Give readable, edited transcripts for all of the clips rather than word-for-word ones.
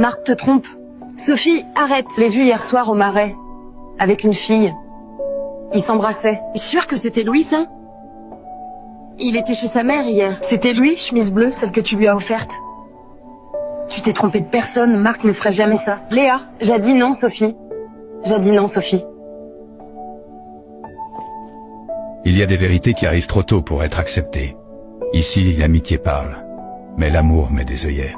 Marc te trompe. Sophie, arrête. Je l'ai vu hier soir au Marais. Avec une fille. Ils s'embrassaient. T'es sûr que c'était Louis, ça? Il était chez sa mère hier. C'était lui, chemise bleue, celle que tu lui as offerte. Tu t'es trompé de personne, Marc ne ferait jamais ça. Léa, j'ai dit non, Sophie. J'ai dit non, Sophie. Il y a des vérités qui arrivent trop tôt pour être acceptées. Ici, l'amitié parle, mais l'amour met des œillets.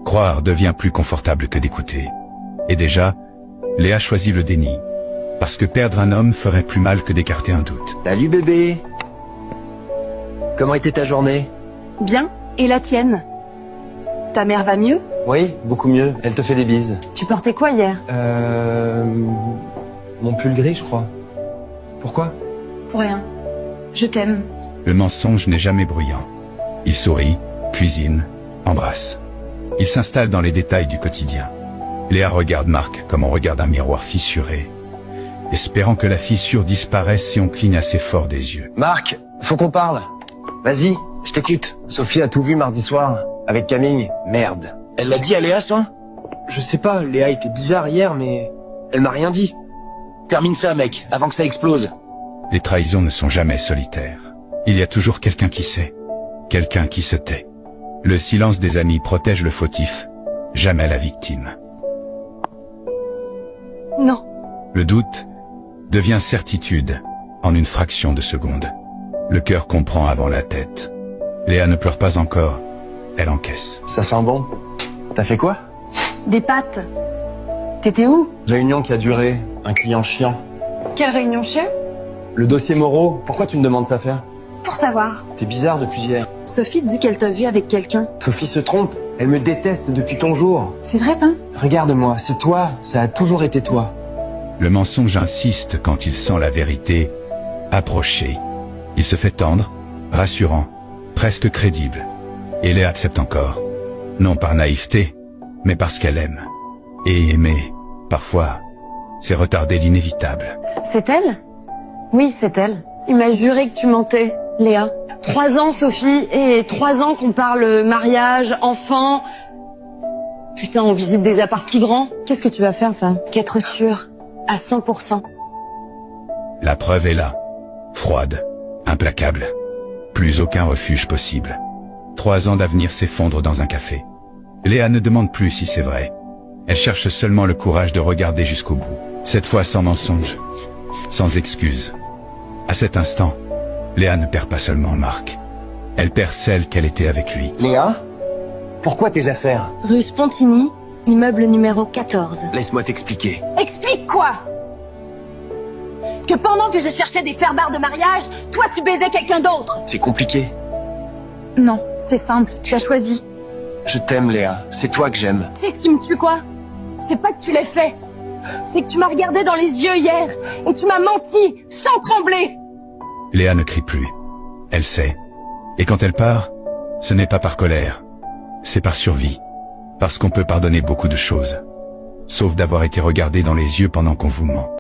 Croire devient plus confortable que d'écouter. Et déjà, Léa choisit le déni. Parce que perdre un homme ferait plus mal que d'écarter un doute. Salut bébé. Comment était ta journée? Bien. Et la tienne? Ta mère va mieux? Oui, beaucoup mieux. Elle te fait des bises. Tu portais quoi hier? Mon pull gris, je crois. Pourquoi? Pour rien. Je t'aime. Le mensonge n'est jamais bruyant. Il sourit, cuisine, embrasse. Il s'installe dans les détails du quotidien. Léa regarde Marc comme on regarde un miroir fissuré, espérant que la fissure disparaisse si on cligne assez fort des yeux. Marc, faut qu'on parle. Vas-y, je t'écoute. Sophie a tout vu mardi soir, avec Camille. Merde. Elle l'a dit à Léa, ça? Je sais pas, Léa était bizarre hier, mais elle m'a rien dit. Termine ça, mec, avant que ça explose. Les trahisons ne sont jamais solitaires. Il y a toujours quelqu'un qui sait, quelqu'un qui se tait. Le silence des amis protège le fautif, jamais la victime. Non. Le doute devient certitude en une fraction de seconde. Le cœur comprend avant la tête. Léa ne pleure pas encore, elle encaisse. Ça sent bon. T'as fait quoi? Des pâtes. T'étais où? Réunion qui a duré, un client chiant. Quelle réunion chien? Le dossier Moreau, pourquoi tu me demandes ça faire? Pour savoir. T'es bizarre depuis hier. Sophie dit qu'elle t'a vu avec quelqu'un. Sophie se trompe, elle me déteste depuis ton jour. C'est vrai, Pain? Regarde-moi, c'est toi, ça a toujours été toi. Le mensonge insiste quand il sent la vérité approcher. Il se fait tendre, rassurant, presque crédible. Et Léa accepte encore. Non par naïveté, mais parce qu'elle aime. Et aimer, parfois, c'est retarder l'inévitable. C'est elle? Oui, c'est elle. Il m'a juré que tu mentais, Léa. 3 ans, Sophie, et 3 ans qu'on parle mariage, enfant. Putain, on visite des apparts plus grands. Qu'est-ce que tu vas faire, enfin? Qu'être sûre, à 100%. La preuve est là. Froide, implacable. Plus aucun refuge possible. 3 ans d'avenir s'effondrent dans un café. Léa ne demande plus si c'est vrai. Elle cherche seulement le courage de regarder jusqu'au bout. Cette fois sans mensonge, sans excuse. À cet instant, Léa ne perd pas seulement Marc. Elle perd celle qu'elle était avec lui. Léa? Pourquoi tes affaires? Rue Spontini, immeuble numéro 14. Laisse-moi t'expliquer. Explique quoi? Que pendant que je cherchais des faire-barres de mariage, toi tu baisais quelqu'un d'autre. C'est compliqué. Non, c'est simple, tu as choisi. Je t'aime, Léa. C'est toi que j'aime. Tu sais ce qui me tue, quoi? C'est pas que tu l'aies fait. C'est que tu m'as regardé dans les yeux hier et tu m'as menti, sans trembler. Léa ne crie plus. Elle sait. Et quand elle part, ce n'est pas par colère. C'est par survie. Parce qu'on peut pardonner beaucoup de choses. Sauf d'avoir été regardé dans les yeux pendant qu'on vous ment.